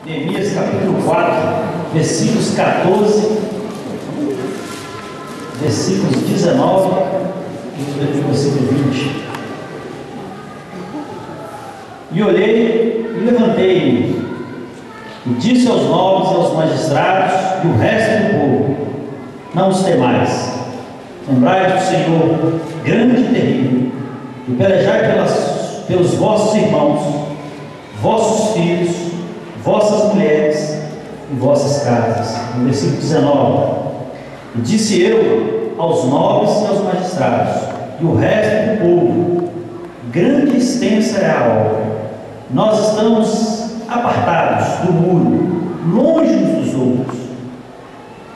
Neemias capítulo 4, versículos 14, versículos 19 e versículo 20. E olhei e levantei-me, e disse aos nobres e aos magistrados e o resto do povo: não os temais, lembrai do Senhor grande e terrível, e pelejai pelos vossos irmãos, vossos filhos, vossas mulheres e vossas casas. No versículo 19: e disse eu aos nobres e aos magistrados e o resto do povo: grande e extensa é a obra, nós estamos apartados do muro, longe uns dos outros.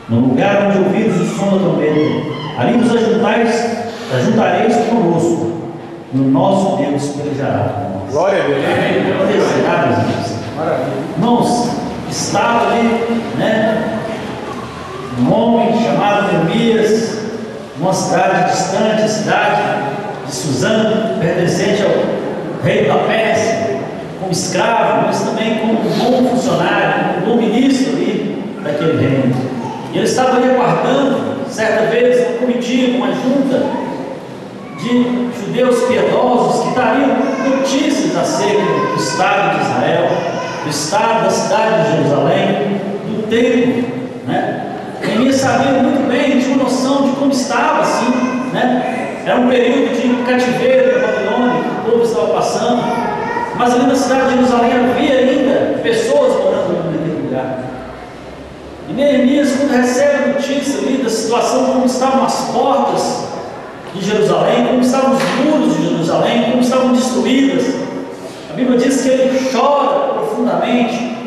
No lugar onde ouvides o som da trombeta, ali vos ajuntareis conosco, no nosso Deus pelejará. Glória a Deus. Maravilha. Irmãos, estava ali, um homem chamado Neemias, numa cidade distante, a cidade de Suzã, pertencente ao rei da Pérsia, como escravo, mas também como bom funcionário, como bom ministro ali daquele reino. E ele estava ali aguardando, certa vez, uma comitiva, uma junta de judeus piedosos que dariam notícias acerca do Estado de Israel, do Estado da cidade de Jerusalém, do templo, Neemias sabia muito bem, tinha uma noção de como estava, assim, Era um período de cativeiro da Babilônia que o povo estava passando, mas ali na cidade de Jerusalém havia ainda pessoas morando naquele lugar. E Neemias, quando recebe a notícia ali da situação, como estavam as portas de Jerusalém, como estavam os muros de Jerusalém, como estavam destruídas, a Bíblia diz que ele chora profundamente,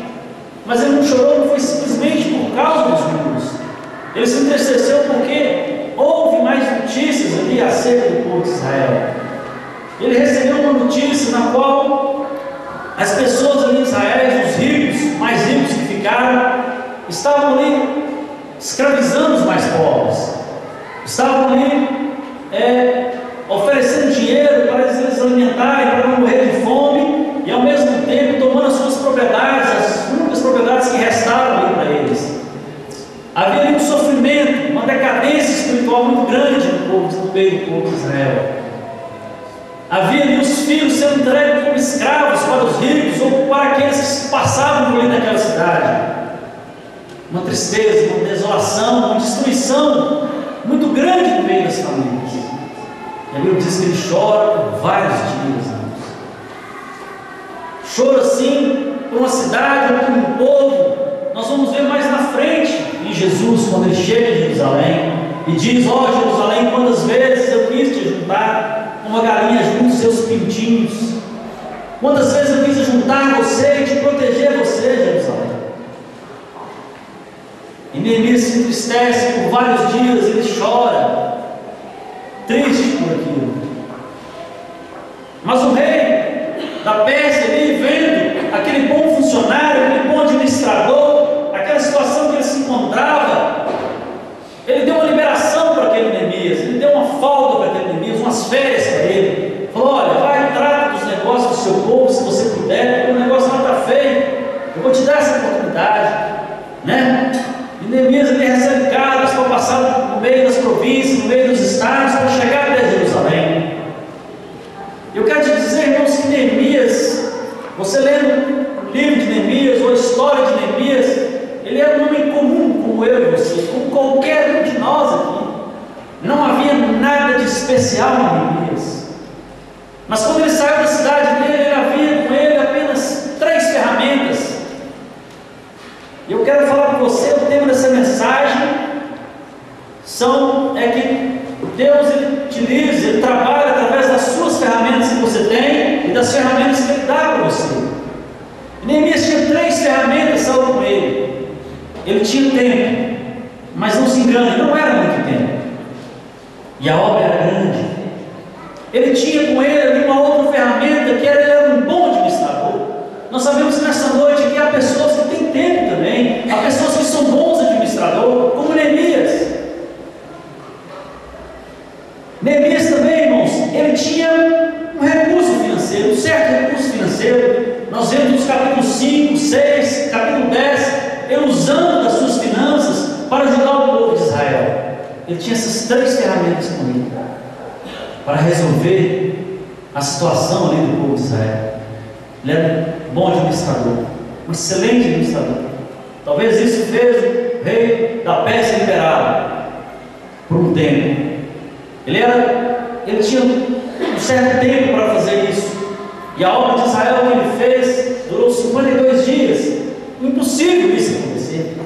mas ele não chorou, não foi simplesmente por causa dos muros, ele se entristeceu porque houve mais notícias ali acerca do povo de Israel. Ele recebeu uma notícia na qual as pessoas ali em Israel, os ricos, mais ricos que ficaram, estavam ali escravizando os mais pobres, estavam ali oferecendo dinheiro para eles alimentarem, para não morrer de fome, e ao mesmo tempo tomando as suas propriedades, as únicas propriedades que restaram ali para eles. Havia ali um sofrimento, uma decadência espiritual muito grande no meio do povo de Israel. Havia ali os filhos sendo entregues como escravos para os ricos ou para aqueles que passavam por ali naquela cidade. Uma tristeza, uma desolação, uma destruição muito grande no meio das famílias. E a Bíblia diz que ele chora por vários dias. Chora assim por uma cidade, por um povo. Nós vamos ver mais na frente em Jesus, quando ele chega em Jerusalém e diz: ó Jerusalém, quantas vezes eu quis te juntar uma galinha junto aos seus pintinhos, quantas vezes eu quis juntar você e te proteger você, Jerusalém. E Neemias se entristece por vários dias, ele chora, triste por aquilo. Mas o rei da Pérsia ali, vendo aquele bom funcionário, aquele bom administrador, aquela situação que ele se encontrava, ele deu uma liberação para aquele Neemias, ele deu uma folga para aquele Neemias, umas férias para ele. Falou: olha, vai, trata dos negócios do seu povo, se você puder, porque o negócio não está feio, eu vou te dar essa oportunidade, E Neemias ele recebe cartas para passar no meio das províncias, no meio dos estados, para chegar até Jerusalém. Eu quero te dizer, irmãos, que Neemias, você lendo o livro de Neemias ou a história de Neemias, ele era um homem comum como eu e você, como qualquer um de nós aqui. Não havia nada de especial em Neemias. Mas quando ele saiu da cidade dele, ele havia com ele apenas 3 ferramentas. E eu quero falar para você, o tema dessa mensagem é que Deus ele utiliza, ele trabalha através das suas ferramentas que você tem e das ferramentas que ele dá para você. E Neemias tinha 3 ferramentas salvo com ele. Ele tinha tempo, mas não se engane, não era muito tempo, e a obra era grande. Ele tinha com ele ali uma outra ferramenta, que ele era um bom administrador. Nós sabemos que nessa noite aqui há pessoas que têm tempo também, há pessoas que são bons administradores, como Neemias. Neemias também, irmãos, ele tinha um recurso financeiro, um certo recurso financeiro. Nós vemos nos capítulos 5, 6, capítulo ele tinha essas 3 ferramentas com ele para resolver a situação ali do povo de Israel. Ele era um bom administrador, um excelente administrador. Talvez isso fez o rei da Pérsia liberá-lo por um tempo. Ele tinha um certo tempo para fazer isso. E a obra de Israel que ele fez durou 52 dias. Impossível isso acontecer.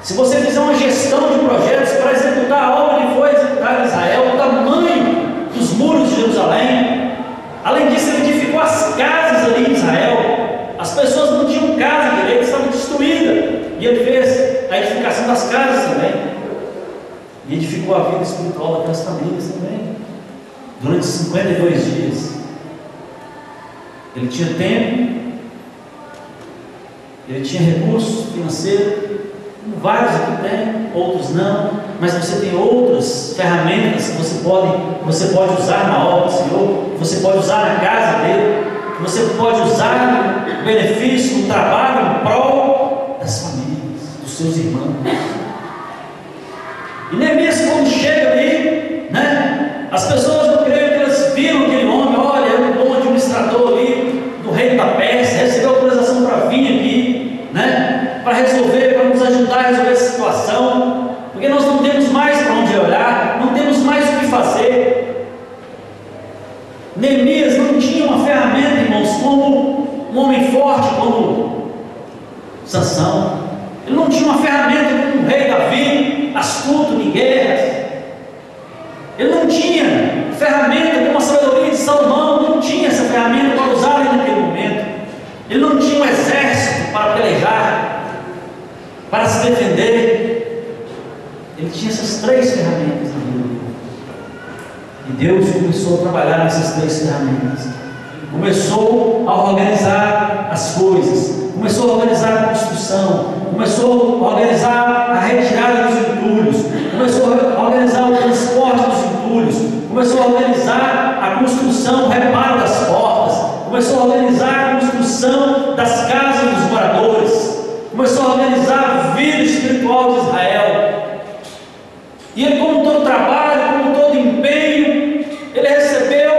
Se você fizer uma gestão de projetos para executar a obra que foi executada em Israel, o tamanho dos muros de Jerusalém, além disso, ele edificou as casas ali em Israel. As pessoas não tinham casa direito, estavam destruídas. E ele fez a edificação das casas também. E edificou a vida espiritual daquelas famílias também. Durante 52 dias. Ele tinha tempo, ele tinha recurso financeiro, como vários aqui têm, outros não, mas você tem outras ferramentas que você pode usar na obra do Senhor, que você pode usar na casa dele, que você pode usar no benefício, no trabalho, em prol das famílias, dos seus irmãos. E Neemias, quando chega ali, né, as pessoas não creem que elas viram aquele homem, olha, é um bom administrador ali do reino da Pérsia, recebeu autorização para vir aqui, né, para resolver, para nos ajudar a resolver essa situação, porque nós não temos mais para onde olhar, não temos mais o que fazer. Neemias não tinha uma ferramenta, irmãos, como um homem forte, como Sansão. Ele não tinha uma ferramenta como o rei Davi, astuto em guerras. Ele não tinha ferramenta como a sabedoria de Salomão, não tinha essa ferramenta para usar naquele momento. Ele não tinha um exército para pelejar, para se defender. Ele tinha essas 3 ferramentas na vida dele. E Deus começou a trabalhar nessas 3 ferramentas. Começou a organizar as coisas, começou a organizar a construção, começou a organizar a retirada dos entulhos, começou a organizar o transporte dos entulhos, começou a organizar a construção, o reparo das portas, começou a organizar a construção das casas dos moradores, começou a organizar a vida espiritual de Israel. E ele, como todo trabalho, como todo empenho, ele recebeu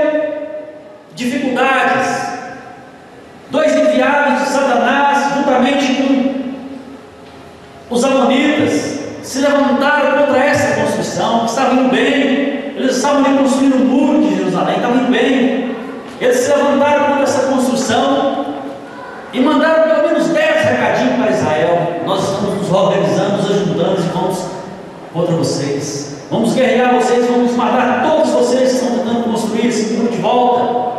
dificuldades. 2 enviados de Satanás, juntamente com os amonitas, se levantaram contra essa construção, que estava indo bem. Eles estavam ali construindo o muro de Jerusalém, estavam indo bem. Eles se levantaram contra essa construção e mandaram pelo menos 10 recadinhos para Israel: nós estamos nos organizando, nos ajudando e vamos contra vocês, vamos guerrear vocês, vamos matar todos vocês que estão tentando construir esse muro de volta.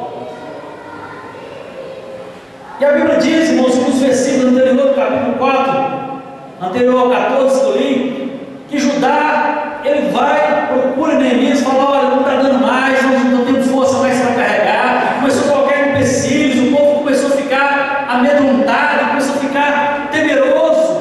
E a Bíblia diz, irmãos, nos versículos anteriores, capítulo 4, anterior ao 14 que eu li, que Judá, ele vai, procura Neemias, fala: olha, não está dando mais, nós não temos força mais para carregar. Começou a colocar empecilhos, o povo começou a ficar amedrontado, começou a ficar temeroso,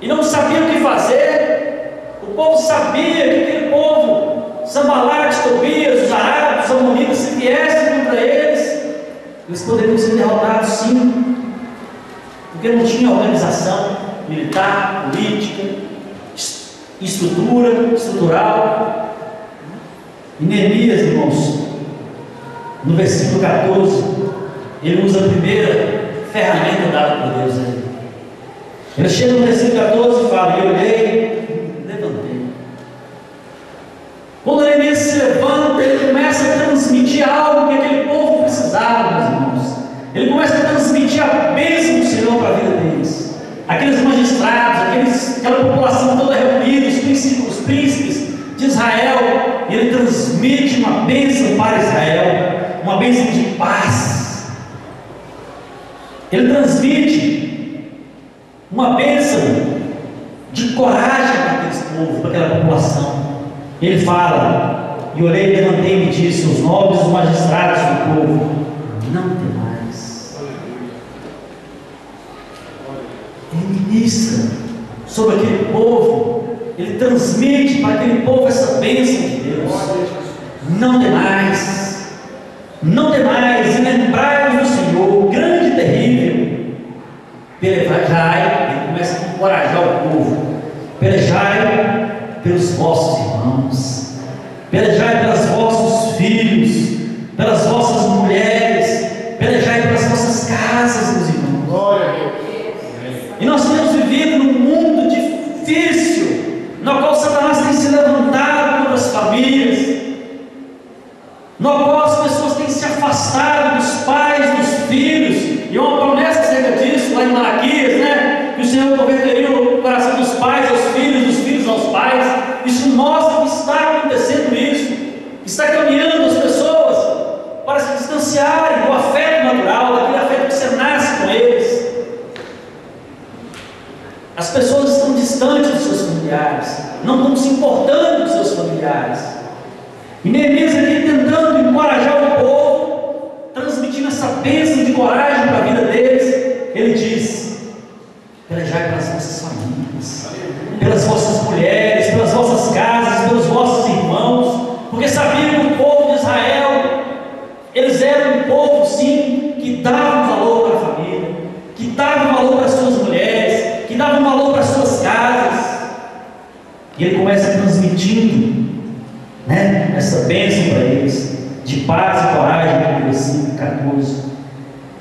e não sabia o que fazer. O povo sabia que aquele povo, Sanbalate, Tobias, os árabes, os amonitas, se viessem contra eles poderiam ser derrotados, sim, porque não tinha organização militar, política, estrutural. E Neemias, irmãos, no versículo 14, ele usa a primeira ferramenta dada por Deus a ele. Ele chega no versículo 14 e fala: eu olhei, levantei. Quando Neemias se levanta, ele começa a transmitir algo que aquele povo precisava, meus irmãos. Ele começa a transmitir a bênção do Senhor para a vida deles. Aqueles magistrados, aquela população toda reunida, os príncipes de Israel, e ele transmite uma bênção para Israel, uma bênção de paz. Ele transmite uma bênção de coragem para aqueles povos, para aquela população. Ele fala: e orei, levantei-me e disse aos nobres e os magistrados do povo: não temais. Ele ministra sobre aquele povo, ele transmite para aquele povo essa bênção de Deus. Não temais, não temais, e lembrai-vos do Senhor, grande e terrível. Pelejai, ele começa a encorajar o povo: pelejai pelos vossos irmãos, pelejai pelos vossos filhos, pelas vossas mulheres, pelejai pelas vossas casas, meus irmãos. Glória a Deus. E nós temos vivido num mundo difícil, no qual Satanás tem se levantado contra as famílias, no qual as pessoas têm se afastado dos pais, dos filhos, e uma promessa acerca disso, lá em Malaquias, né? Que o Senhor converteria o coração dos pais aos filhos, dos filhos aos pais. Isso mostra que está acontecendo isso, está caminhando as pessoas para se distanciarem do afeto natural, daquele afeto que você nasce com eles. As pessoas estão distantes dos seus familiares, não estão se importando com seus familiares. E Neemias aqui tentando encorajar o povo, transmitindo essa bênção de coragem para a vida deles, ele diz: pelejai pelas vossas famílias, pelas vossas mulheres, pelas vossas casas, pelos vossos irmãos, porque sabiam que o povo de Israel, eles eram um povo sim, que dava valor para a família, que dava valor para as suas mulheres, que dava valor para as suas casas. E ele começa transmitindo, né, essa bênção para eles, de paz e coragem, no versículo 14.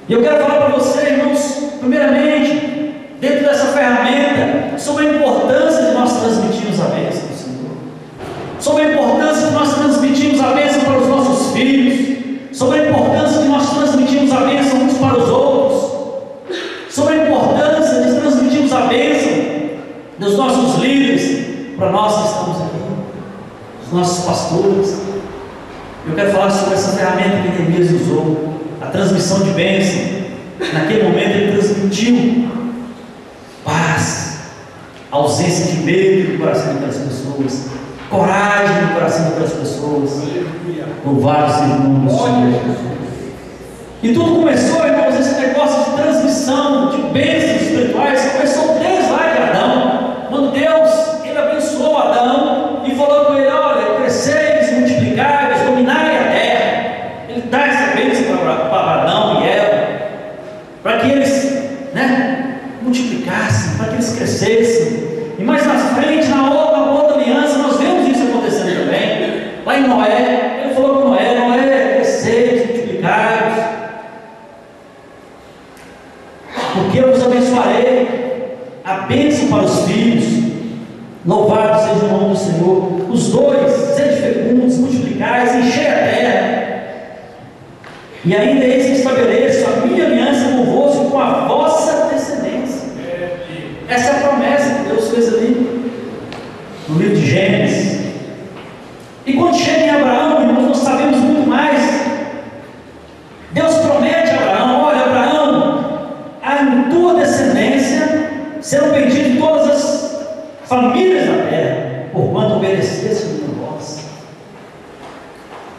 E eu quero falar para você, irmãos, primeiramente, dentro dessa ferramenta, sobre a importância de nós transmitirmos a bênção do Senhor, sobre a importância de nós transmitirmos a bênção para os nossos filhos, sobre a importância de nós transmitirmos a bênção uns para os outros, sobre a importância de transmitirmos a bênção dos nossos líderes para nós que estamos aqui, os nossos pastores. Eu quero falar sobre essa ferramenta que Neemias usou, a transmissão de bênção. Naquele momento ele transmitiu paz, ausência de medo no coração daquelas pessoas, coragem no coração daquelas pessoas. Louvado seja o nome do Senhor. E tudo começou, irmãos, esse negócio de transmissão de bênçãos espirituais começou desde lá de Adão, quando Deus, ele abençoou Adão e falou com ele: olha, cresceis, multiplicai, dominai a terra. Ele dá essa bênção para Adão e Eva, para que eles, né, multiplicassem, para que eles crescessem. E mais na frente, na outra aliança, nós vemos isso acontecendo também. Lá em Noé, ele falou com Noé: Noé, cresceis, multiplicai, porque eu vos abençoarei. A bênção para os filhos. Louvado seja o nome do Senhor. Os dois, sede fecundos, multiplicais, enchei a terra. E ainda eis que estabeleço a minha aliança convosco, com a vossa descendência. Essa é a promessa que Deus fez ali no livro de Gênesis. E quando chega em Abraão, irmãos, nós sabemos muito mais. Deus promete a Abraão: olha, Abraão, a tua descendência serão benditas todas as famílias da terra, porquanto obedecesse a minha voz.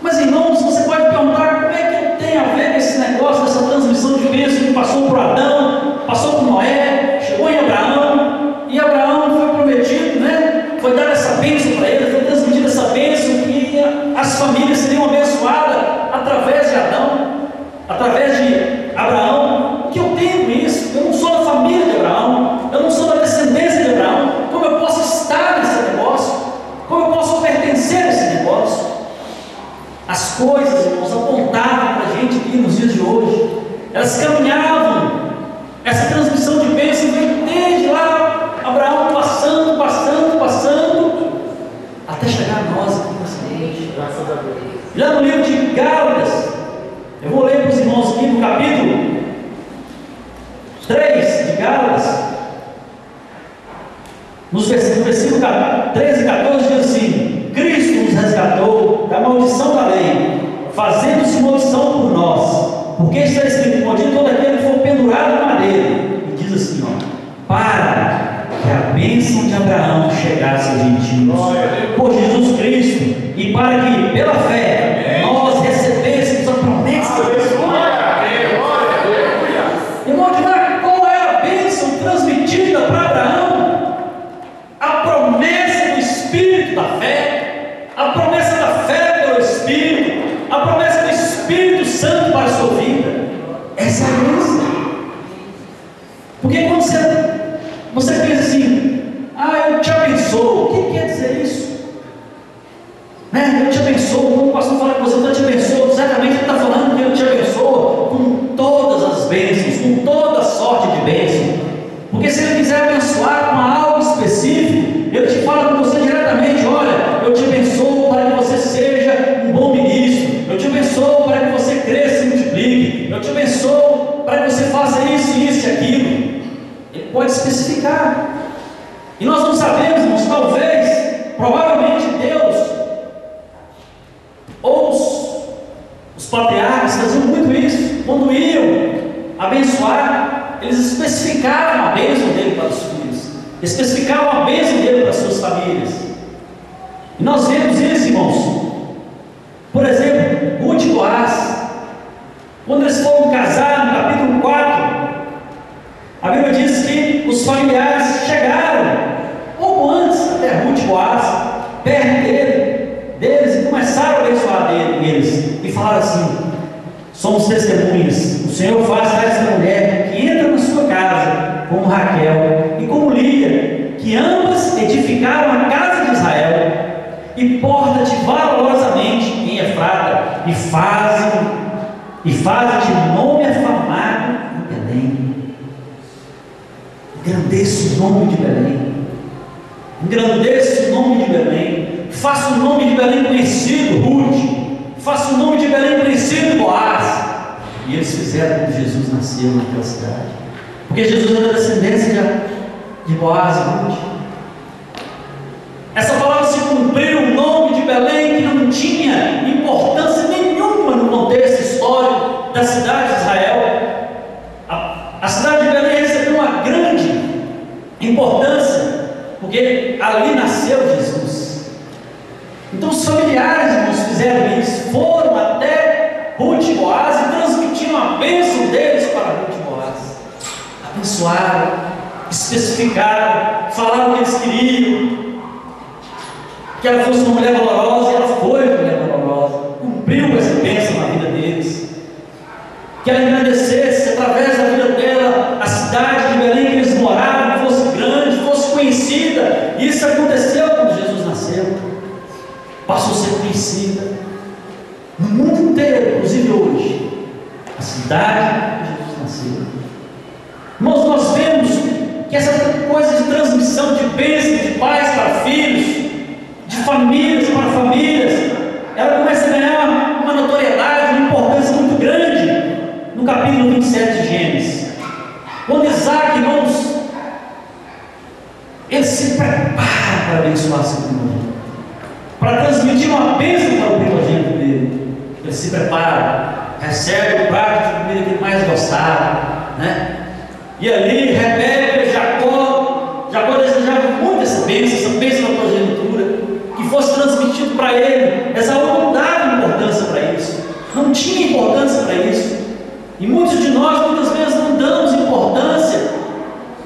Mas, irmãos, você pode perguntar: como é que tem a ver esse negócio, essa transmissão de bênção que passou por Adão, passou por Noé, chegou em Abraão, e Abraão foi prometido, né? Foi dada essa bênção para ele, foi transmitida essa bênção, que as famílias seriam abençoadas através de Adão, através de Abraão. O que eu tenho com isso? Eu não sou da família de Abraão, eu não sou da descendência de Abraão. Como eu posso estar nesse negócio? Como eu posso pertencer a esse negócio? As coisas, irmãos, apontavam para a gente aqui nos dias de hoje, elas caminhavam. Essa transmissão de bênção veio desde lá, Abraão passando, até chegar a nós aqui nessa noite. Graças a Deus. Já no livro de Gálatas, eu vou ler para os irmãos aqui no capítulo 3 de Gálatas, no versículo 13 e 14, diz assim: Cristo nos resgatou da maldição da lei, fazendo-se maldição por nós, porque está escrito: maldito todo aquele que for pendurado na madeira. E diz assim, para que a bênção de Abraão chegasse aos gentios por Jesus Cristo, e para que pela fé nós recebêssemos a promessa de Deus. Irmão, qual é a bênção transmitida para Abraão? A promessa do Espírito da fé, a promessa da fé pelo Espírito, a promessa do Espírito Santo para a sua vida. Essa é a bênção. Porque quando você pensa assim: eu te abençoo, o que quer dizer isso? abençoo, como o pastor fala que você não te abençoa, certamente ele está falando que ele te abençoa com todas as bênçãos, com toda sorte de bênção. Porque se ele quiser abençoar com algo específico, ele te fala com você diretamente: olha, eu te abençoo para que você seja um bom ministro, eu te abençoo para que você cresça e multiplique, eu te abençoo para que você faça isso, isso e aquilo. Ele pode especificar. E nós não sabemos, irmãos, talvez, provavelmente Deus, ou os patriarcas faziam muito isso, quando iam abençoar, eles especificavam a bênção dele para os filhos, especificavam a bênção dele para as suas famílias. E nós vemos isso, irmãos. Por exemplo, Ruth e Boaz, quando eles foram casar, no capítulo 4, a Bíblia diz que os familiares chegaram, pouco antes, até Ruth e Boaz, perto deles, e começaram a abençoar eles, e falaram assim: somos testemunhas, o Senhor faz dessa mulher que entra na sua casa, como Raquel e como Lia, que ambas edificaram a casa de Israel, e porta-te valorosamente em Efrata, e faz-te nome afamado em Belém. Engrandeça o nome de Belém, engrandeça o nome de Belém, faça o nome de Belém conhecido, Ruth, faça o nome de Belém conhecido, Boaz. E eles fizeram quando Jesus nasceu naquela cidade, porque Jesus era descendência de Boaz e Ruth. Essa palavra se cumpriu, o nome de Belém, que não tinha importância nenhuma no contexto histórico da cidade de Israel. A cidade de Belém recebeu uma grande importância, porque ali nasceu Jesus. Então os familiares, irmãos, fizeram isso, foram até Ruth e Boaz e transmitiram a bênção deles para Ruth e Boaz. Abençoaram, especificaram, falaram o que eles queriam, que ela fosse uma mulher valorosa, e ela foi uma mulher valorosa, cumpriu essa bênção na vida deles, que ela engrandecesse através da vida dela a cidade de Belém que eles moravam, fosse grande, fosse conhecida. E isso aconteceu quando Jesus nasceu, passou a ser conhecida no mundo inteiro, inclusive hoje, a cidade que Jesus nasceu. Irmãos, nós vemos que essa coisa de transmissão de bênçãos de pais para filhos, de famílias para famílias, ela começa a ganhar uma notoriedade, uma importância muito grande no capítulo 27 de Gênesis, quando Isaac, irmãos, ele se prepara para abençoar seu primogênito, para transmitir uma bênção para o primogênito dele. Ele se prepara, recebe o prato de comida que ele mais gostava, né? E ali, Rebeca, Jacó desejava muito essa bênção da progenitura, que fosse transmitido para ele. Esaú não dava importância para isso, não tinha importância para isso. E muitos de nós, muitas vezes, não damos importância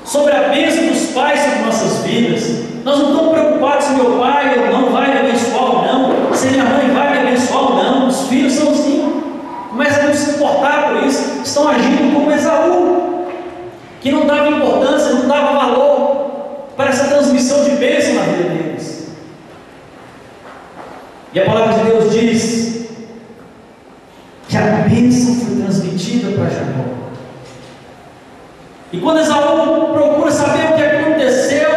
sobre a bênção dos pais sobre nossas vidas. Nós não estamos preocupados se meu pai ou não vai me abençoar ou não, se minha mãe vai me abençoar ou não. Os filhos são assim, começam a não se importar por isso, estão agindo como Esaú, que não dava importância, não dava valor para essa transmissão de bênção na vida deles. E a palavra de Deus diz que a bênção foi transmitida para Jacó. E quando Esaú procura saber o que aconteceu,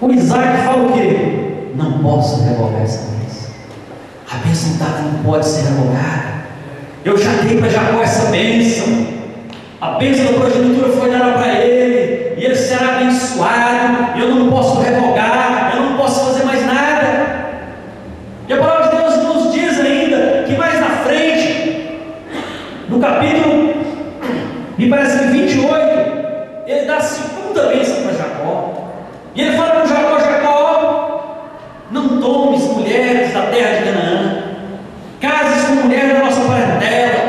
o Isaac fala o quê? Não posso revogar essa bênção. A bênção dada não pode ser revogada. Eu já dei para Jacó essa bênção. A bênção da progenitura foi dada para ele, e ele será abençoado. Eu não posso revogar, eu não posso fazer mais nada. E a palavra de Deus nos diz ainda que mais na frente, no capítulo, me parece que 28, ele dá a segunda bênção para Jacó. E ele fala para Jacó: Jacó, não tomes mulheres da terra de Canaã, cases com mulheres da nossa parentela.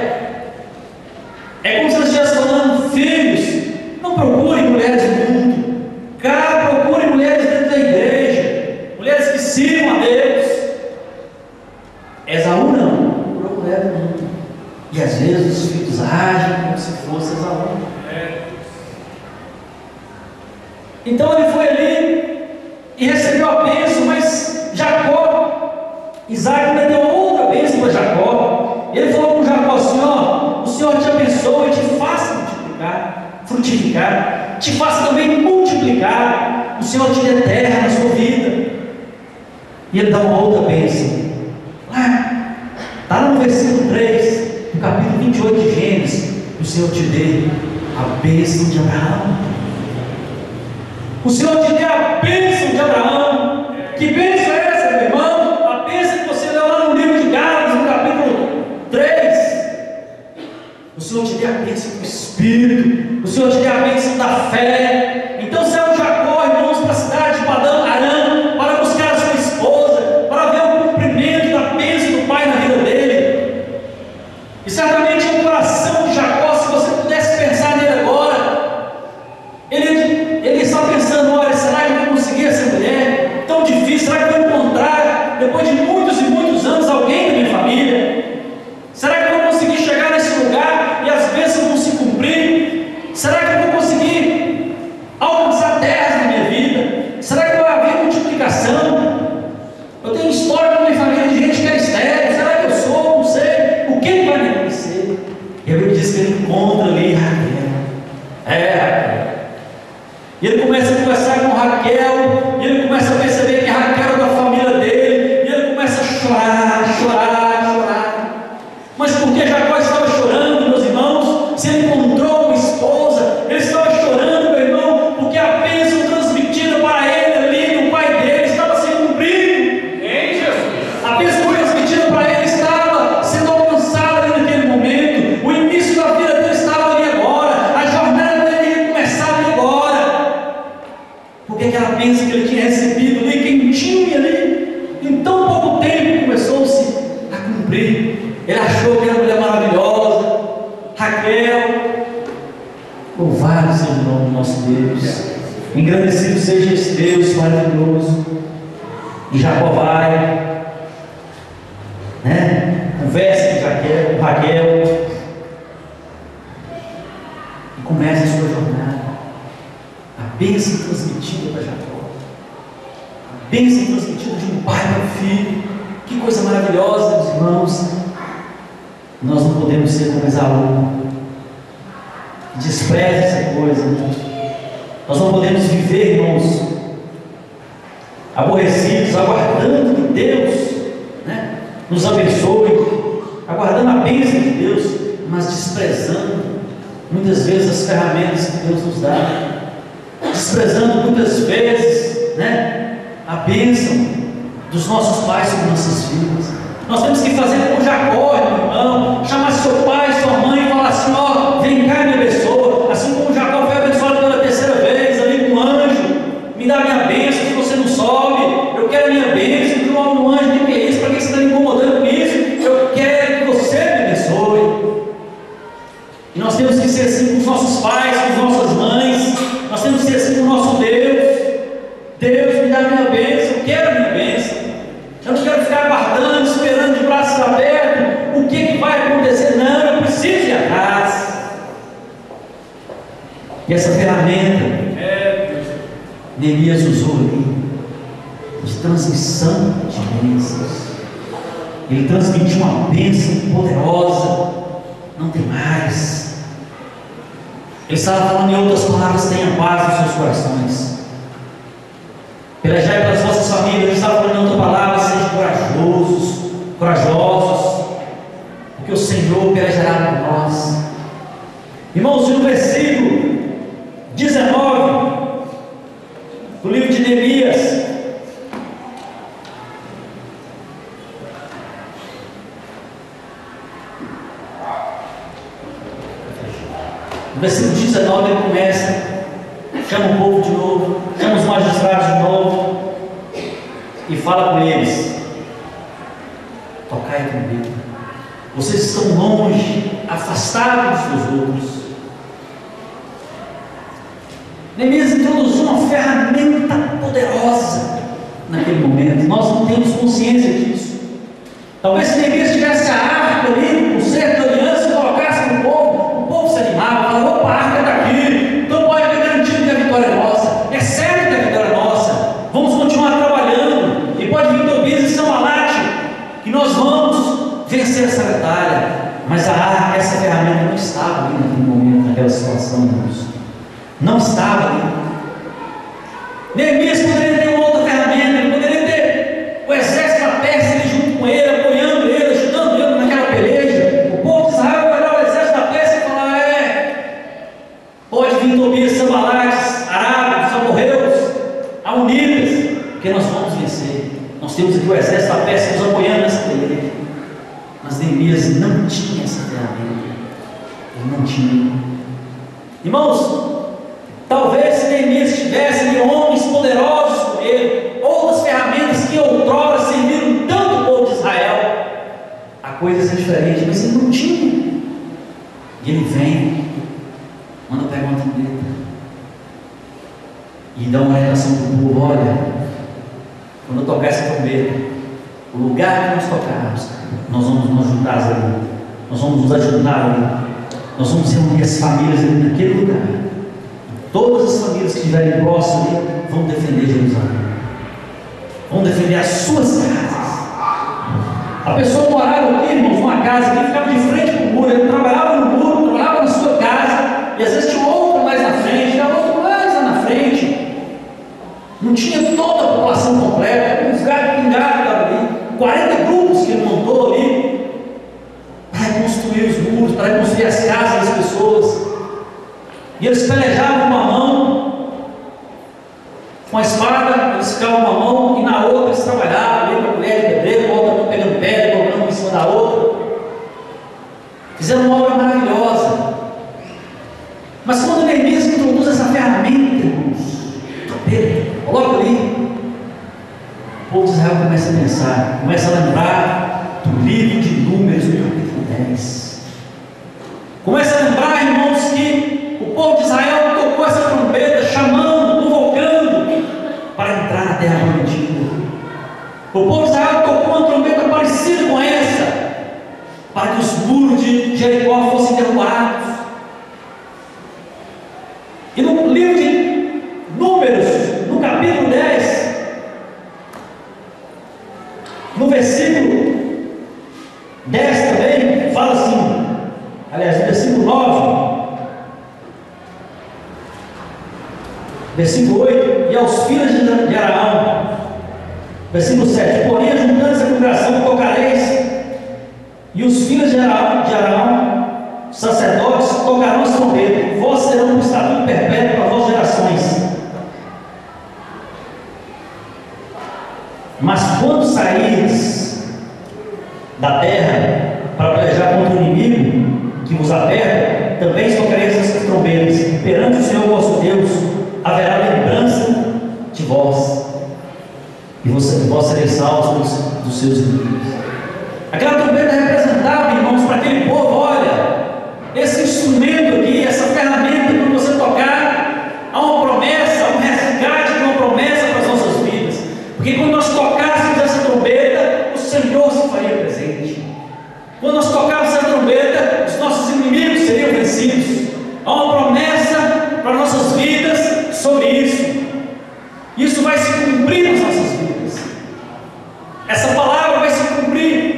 É como se ele estivesse falando: filhos, não procurem mulheres do mundo, procurem mulheres dentro da igreja, mulheres que sirvam a Deus. Esaú não, procurou mulher do mundo. E às vezes os filhos agem como se fosse Esaú. Então ele foi ali e recebeu a bênção, mas Isaac ainda deu outra bênção para Jacó. Ele falou com Jacó assim: ó, o Senhor te abençoe e te faça multiplicar, frutificar, te faça também multiplicar, o Senhor te dê terra na sua vida. E ele dá uma outra bênção. Está no versículo 3, do capítulo 28 de Gênesis: o Senhor te dê a bênção de Abraão. O Senhor te dê a bênção de Abraão. Que bênção é essa, meu irmão? A bênção que você leu lá no livro de Gálatas, no capítulo 3. O Senhor te dê a bênção do Espírito. O Senhor te dê a bênção da fé. Então saiu Jacó, irmãos, para a cidade de Padã Arã, para buscar a sua esposa, para ver o cumprimento da bênção do Pai na vida dele. E certamente o coração de Jacó, se você pudesse pensar nele agora, ele está pensando: olha, será que eu vou conseguir essa mulher tão difícil? Será que eu vou encontrar, depois de muitos e muitos anos, alguém da minha família? Será que eu vou conseguir chegar nesse lugar e as bênçãos vão se cumprir? Será que eu vou conseguir alcançar terras na minha vida? Será que vai haver multiplicação? Eu tenho história na minha família de gente que é estéril. Será que eu sou? Não sei. O que vai me acontecer? E a Bíblia diz que ele encontra ali Raquel. Raquel. E ele começa a conversar com Raquel, e ele começa a perceber que Raquel é da família dele, e ele começa a chorar, chorar, chorar. Mas por que Jacó estava chorando, meus irmãos? Se ele encontrou uma esposa, ele estava chorando, meu irmão, porque a bênção transmitida para ele ali, do pai dele, estava sendo cumprida. A bênção transmitida para ele estava sendo alcançada ali naquele momento. O início da vida dele estava ali agora, a jornada dele ia começar ali agora. Porque aquela bênção que ele tinha recebido ali, quentinha ali, em tão pouco tempo começou-se a cumprir. Ele achou que era uma mulher maravilhosa, Raquel. Louvado seja o nome do nosso Deus, engrandecido seja esse Deus maravilhoso. E Jacó vai, conversa com Raquel, e começa a sua jornada. A bênção transmitida para Jacó, a bênção transmitida de um pai para um filho. Que coisa maravilhosa, meus irmãos. Nós não podemos ser como Esaú, que despreza essa coisa. Nós não podemos viver, irmãos, aborrecidos, aguardando que Deus nos abençoe, aguardando a bênção de Deus, mas desprezando muitas vezes as ferramentas que Deus nos dá, desprezando muitas vezes a bênção dos nossos pais sobre nossas vidas. Nós temos que fazer como Jacó, meu irmão, chamar seu pai, sua mãe e falar assim: ó, vem cá e me abençoa. Assim como Jacó foi abençoado pela terceira vez ali com um anjo: me dá minha bênção, se você não sobe, eu quero a minha bênção. E o anjo: o que é isso? Para que você está me incomodando com isso? Eu quero que você me abençoe. E nós temos que ser assim com os nossos pais, com as nossas mães. Nós temos que ser assim com o nosso Deus. Deus, me dá a minha bênção, eu quero a minha bênção. Eu não quero ficar aguardando, esperando de braços abertos o que vai acontecer. Não, eu preciso ir atrás. E essa ferramenta Neemias usou ali de transmissão de bênçãos. Ele transmitiu uma bênção poderosa. Não tem mais. Ele estava falando em outras palavras: tenha paz nos seus corações. Pelejai pelas vossas famílias. Ele estava falando em outra palavra: sejam corajosos, porque o Senhor pelejará por nós. Irmãos, no versículo 19 do livro de Neemias, no versículo 19 ele começa, chama o povo de novo, chama os magistrados de novo e fala com eles: tocai a trombeta. Vocês estão longe, afastados dos outros. Neemias introduziu uma ferramenta poderosa naquele momento. Nós não temos consciência disso. Talvez se Neemias tivesse a arca ali, o cerco da aliança, e colocasse no povo, o povo se animava, falava: opa, a arca está aqui, então pode ter garantido que a vitória é nossa. É certo que a vitória é nossa. Vamos continuar essa ferramenta não estava ali naquele momento, naquela situação, irmãos. Não estava ali. Neemias poderia ter uma outra ferramenta, ele poderia ter o exército da Pérsia ali junto com ele, apoiando ele, ajudando ele naquela peleja. O povo de Israel vai olhar o exército da Pérsia e falar: pode vir Tobias, Sanbalates, Arábios, amorreus, aunitas, porque nós vamos vencer. Nós temos aqui o exército da Pérsia nos apoiando nessa peleja. Mas Neemias não tinha essa ferramenta. Ele não tinha. Irmãos, talvez se Neemias tivesse ali homens poderosos com ele, outras ferramentas que outrora serviram tanto o povo de Israel, a coisa ia ser diferente, mas ele não tinha. E ele vem, manda pegar uma trombeta e dá uma orientação para o povo: olha, quando eu tocar essa trombeta, o lugar que nós tocarmos, nós vamos nos juntar ali, nós vamos nos ajudar ali, nós vamos reunir as famílias ali naquele lugar. Todas as famílias que estiverem próximas ali vão defender Jerusalém, vão defender as suas casas. A pessoa morava aqui, irmãos, numa casa que ficava de frente para o muro, ele trabalhava no muro, trabalhava na sua casa, e às vezes tinha outro mais na frente, tinha outro mais lá na frente. Não tinha toda a população completa, uns gatos pingados estavam ali, 40 grupos que ele montou ali, para reconstruir os muros, para reconstruir as casas das pessoas. E eles pelejavam com uma mão, com a espada, eles ficavam com uma mão, e na outra eles trabalhavam ali com a colher de pedreiro, com a outra mão pegando pedra, colocando uma em cima da outra. Fizeram uma obra maravilhosa. Mas quando Neemias introduz essa ferramenta, irmãos, coloca ali, o povo de Israel começa a pensar, começa a lembrar do livro de Números, no capítulo 10. Começa a lembrar, irmãos, que o povo de Israel tocou essa trombeta, chamando, convocando para entrar na terra prometida. O povo de Israel tocou uma trombeta parecida com essa, para que os muros de Jericó fossem derrubados. E no livro de Números, no capítulo 10, no versículo 10 também, fala assim, aliás, no versículo 9, versículo 8: e aos filhos de Araão, versículo 7: porém, juntando-se a congregação, tocareis, e os filhos de Araão, sacerdotes, tocarão as trombetas, e vós serão um estatuto perpétuo para as vossas gerações. Mas quando saíres da terra para pelejar contra o inimigo que vos aperta, também tocareis essas trombetas, e perante o Senhor vosso Deus haverá lembrança de vós, e vós sereis salvos dos seus inimigos. Aquela trombeta representava, irmãos, para aquele povo: olha, esse instrumento aqui, essa ferramenta, quando você tocar, há uma promessa, há um resgate, uma promessa para as nossas vidas. Porque quando nós tocássemos essa trombeta, o Senhor se faria presente. Quando nós tocássemos essa trombeta, os nossos inimigos seriam vencidos. Há uma promessa para nossas vidas sobre isso. Isso vai se cumprir nas nossas vidas. Essa palavra vai se cumprir.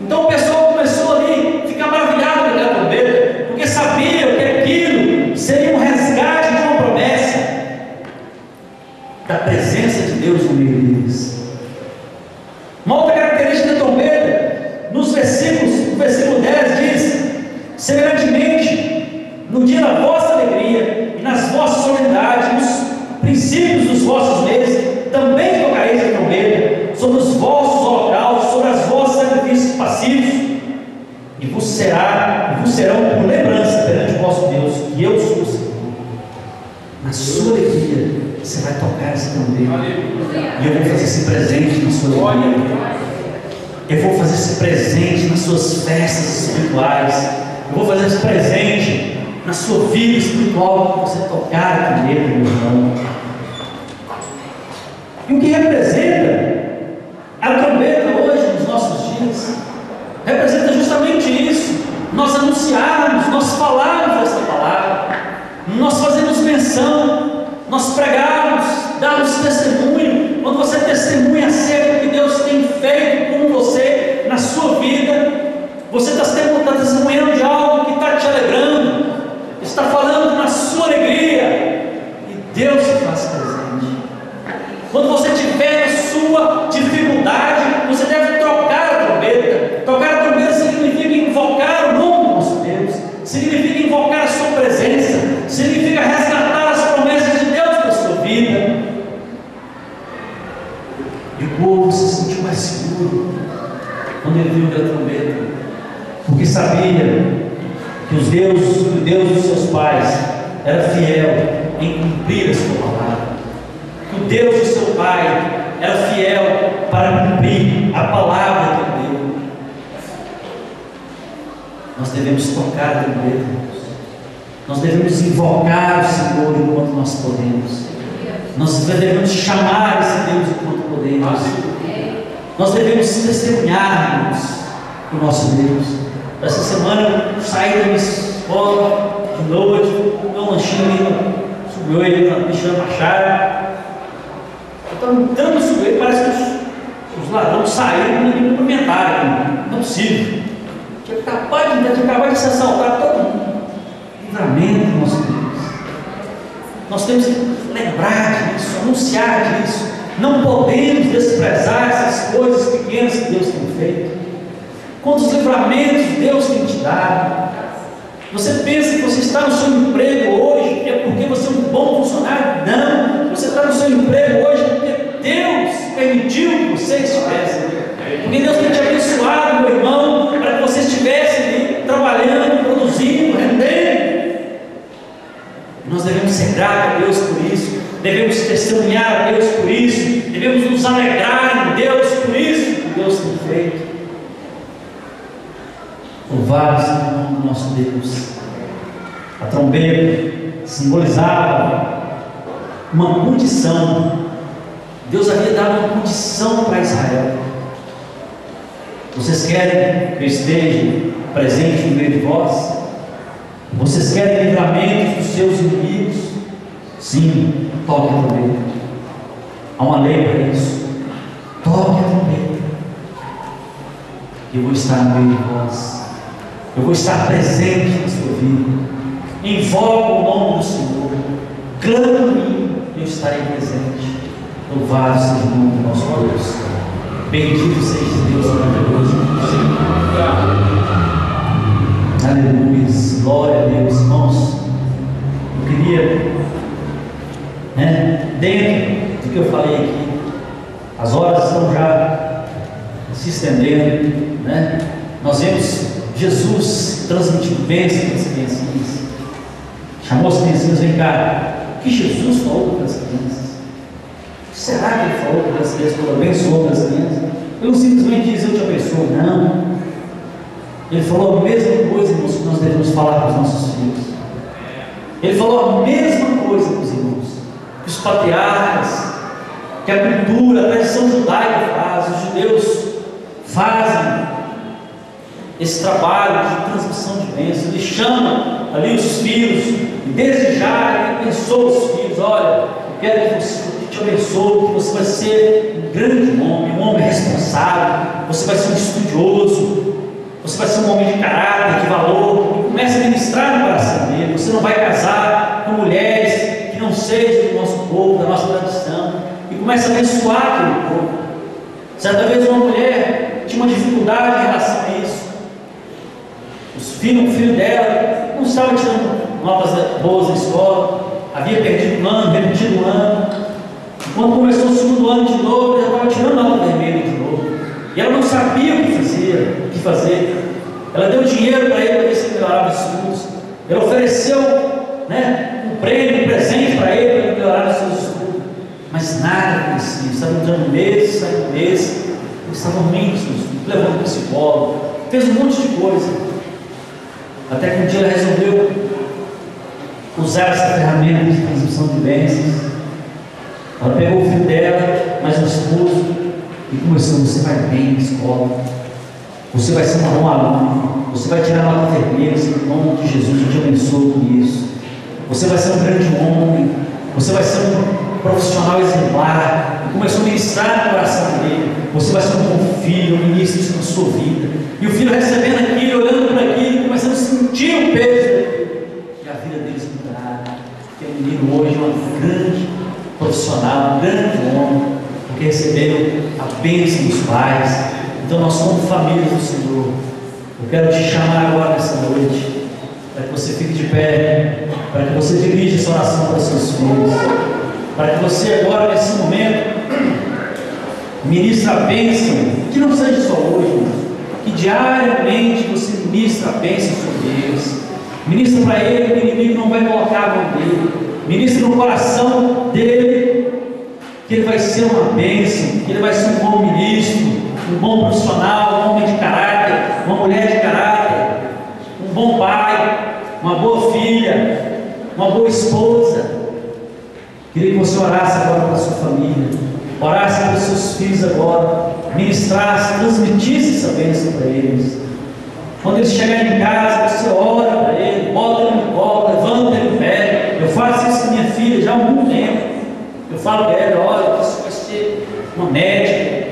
Então o pessoal começou ali a ficar maravilhado com aquela trombeta, porque sabia que aquilo seria um resgate de uma promessa da presença de Deus no meio deles. Uma outra característica da trombeta, no versículo 10 diz: semelhantemente, no dia da vossa alegria e nas vossas solenidades, nos princípios dos vossos meses, também tocareis a trombeta sobre os vossos holocaustos, sobre as vossas sacrifícios passivos, e vos serão por lembrança perante o vosso Deus, que eu sou o Senhor. Na sua alegria, você vai tocar essa trombeta, e eu vou fazer esse presente na sua alegria. Eu vou fazer esse presente nas suas festas espirituais. Eu vou fazer esse presente na sua vida espiritual, quando você tocar a trombeta, meu irmão. E o que representa a trombeta hoje, nos nossos dias, representa justamente isso: nós anunciarmos, nós falarmos essa palavra, nós fazemos menção, nós pregarmos, darmos testemunho. Quando você testemunha acerca do que Deus tem feito com você na sua vida, Você está testemunhando de algo que está te alegrando, está falando na sua alegria, e Deus se faz presente. Quando você tiver a sua dificuldade, você deve tocar a trombeta. Tocar a trombeta significa invocar o nome do nosso Deus, significa invocar a sua presença, significa resgatar as promessas de Deus para a sua vida. E o povo se sentiu mais seguro quando ele viu aquela trombeta, porque sabia que o Deus dos seus pais era fiel em cumprir a sua palavra, que o Deus do seu pai era fiel para cumprir a palavra que ele deu. Nós devemos tocar a trombeta, nós devemos invocar o Senhor enquanto nós podemos, nós devemos chamar esse Deus enquanto podemos, nós devemos testemunhar, irmãos, o nosso Deus. Essa semana eu saí da minha escola de noite, comi um lanchinho, subiu ele na bicha da Machara. Eu estava entrando no subiu, parece que os ladrões saíram e me cumprimentaram. Não é possível. Tinha acabado de se assaltar todo mundo. Livramento, nosso Deus. Nós temos que lembrar disso, anunciar disso. Não podemos desprezar essas coisas pequenas que Deus tem feito. Quantos livramentos Deus tem te dado. Você pensa que você está no seu emprego hoje é porque você é um bom funcionário? Não, você está no seu emprego hoje porque Deus permitiu que você estivesse ali, porque Deus tem te abençoado, meu irmão, para que você estivesse ali trabalhando, produzindo, rendendo. Nós devemos ser gratos a Deus por isso, devemos testemunhar a Deus por isso, devemos nos alegrar em Deus por isso que Deus tem feito. Louvado seja o nome do nosso Deus. A trombeta simbolizava uma condição. Deus havia dado uma condição para Israel. Vocês querem que eu esteja presente no meio de vós? Vocês querem livramento dos seus inimigos? Sim, toque a trombeta. Há uma lei para isso. Toque a trombeta. Eu vou estar no meio de vós. Eu vou estar presente na sua vida. Invoco o nome do Senhor. Clama a mim, eu estarei presente. Louvado seja o nome do nosso Deus. Bendito seja Deus maravilhoso. Aleluia. Glória a Deus, irmãos. Eu queria, dentro do que eu falei aqui, as horas estão já se estendendo, Nós vemos Jesus transmitindo bênção para as criancinhas. Chamou as criancinhas, vem cá. O que Jesus falou para as crianças? O que será que ele falou para as crianças? Quando abençoou para as crianças? Ele não simplesmente diz eu te abençoo, não. Ele falou a mesma coisa, irmãos, que nós devemos falar para os nossos filhos. Ele falou a mesma coisa para os irmãos, que os patriarcas, que a cultura, a tradição judaica faz, os judeus fazem esse trabalho de transmissão de bênçãos. Ele chama ali os filhos, e desde já ele abençoa os filhos. Olha, eu quero que você te abençoe, que você vai ser um grande homem, um homem responsável, você vai ser um estudioso, você vai ser um homem de caráter, de valor. E começa a ministrar no coração dele. Você não vai casar com mulheres que não sejam do nosso povo, da nossa tradição, e começa a abençoar aquele povo. Certa vez uma mulher tinha uma dificuldade em relação a isso. O filho dela não estava tirando notas boas na escola, havia perdido um ano, repetido um ano. E quando começou o segundo ano de novo, ela estava tirando nota vermelha de novo. E ela não sabia o que fazer. Ela deu dinheiro para ele para ver se ele melhorava os estudos. Ela ofereceu um prêmio, um presente para ele para ele melhorar os seus estudos. Mas nada acontecia. Estavam entrando meses, saindo meses. Eles estavam ruins, levando o psicólogo. Fez um monte de coisa. Até que um dia ela resolveu usar essa ferramenta de transmissão de bênçãos. Ela pegou o filho dela, mais um esposo, e começou: você vai bem na escola, você vai ser um bom aluno, você vai tirar nota vermelha, em nome de Jesus, eu te abençoo com isso. Você vai ser um grande homem, você vai ser um profissional exemplar, e começou a ministrar no coração dele. Você vai ser um bom filho, um ministro isso na sua vida. E o filho recebendo aquilo, olhando para aquilo, começando a sentir o peso daquilo. E a vida deles mudará. Porque o menino hoje é um grande profissional, um grande homem, porque recebeu a bênção dos pais. Então nós somos famílias do Senhor. Eu quero te chamar agora nessa noite, para que você fique de pé, para que você dirija essa oração para os seus filhos, para que você agora nesse momento ministre a bênção, que não seja só hoje, que diariamente você ministra a bênção sobre eles. Ministra para ele que o inimigo não vai colocar a mão dele. Ministra no coração dele que ele vai ser uma bênção, que ele vai ser um bom ministro, um bom profissional, um homem de caráter, uma mulher de caráter, um bom pai, uma boa filha, uma boa esposa. Queria que você orasse agora para a sua família, orasse para os seus filhos agora, ministrasse, transmitisse essa bênção para eles. Quando eles chegarem em casa, você ora para ele, bota ele no colo, levanta ele no pé. Eu faço isso com minha filha já há algum tempo. Eu falo para ela: olha, você vai ser uma médica.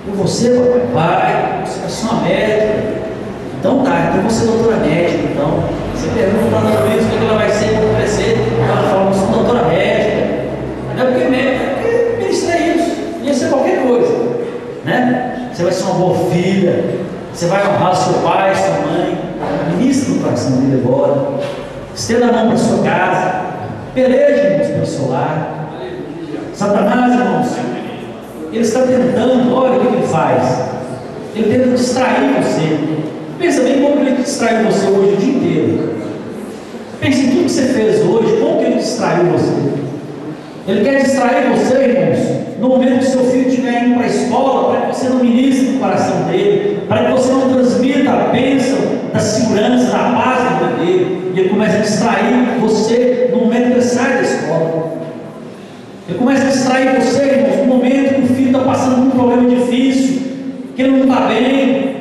E você, papai? Vai, você vai ser uma médica. Então tá, então você é doutora médica. Então, você pergunta para ela mesmo o que ela vai ser quando crescer. Ela fala: você é doutora médica. Não é porque médica, é porque ministra isso. Ia ser qualquer coisa, né? Você vai ser uma boa filha. Você vai honrar seu pai, sua mãe. Ministra no coração dele agora. Estenda a mão para sua casa. Peleje, irmãos, pelo seu lar. Satanás, irmãos, ele está tentando, olha o que ele faz. Ele tenta distrair você. Pensa bem como ele distraiu você hoje o dia inteiro. Pense em tudo que você fez hoje, como que ele distraiu você. Ele quer distrair você, irmãos, no momento que seu filho estiver indo para a escola, para que você não ministre no coração dele, para que você não transmita a bênção da segurança, da paz da vida dele. E ele começa a distrair você no momento que ele sai da escola. Ele começa a distrair você, irmãos, no momento que o filho está passando por um problema difícil, que ele não está bem,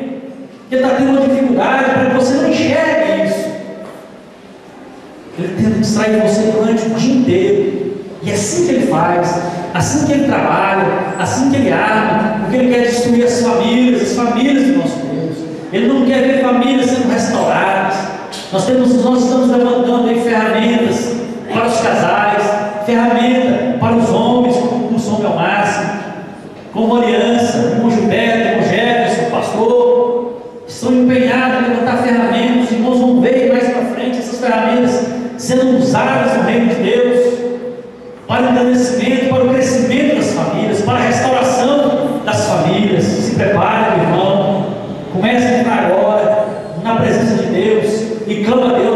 que ele está tendo uma dificuldade, para que você não enxergue isso. Ele tenta distrair você durante o dia inteiro. E é assim que ele faz, assim que ele trabalha, assim que ele arma, porque ele quer destruir as famílias do nosso Deus. Ele não quer ver famílias sendo restauradas. Nós estamos levantando aí ferramentas para os casais, ferramenta para os homens, como o São Belmácio, como aliança, como Gilberto, como Jefferson, pastor, estão empenhados em levantar ferramentas. Os irmãos vão ver mais para frente essas ferramentas sendo usadas no reino de Deus, para o engrandecimento, para o crescimento das famílias, para a restauração das famílias. Se prepare, meu irmão, comece a entrar agora na presença de Deus e clama a Deus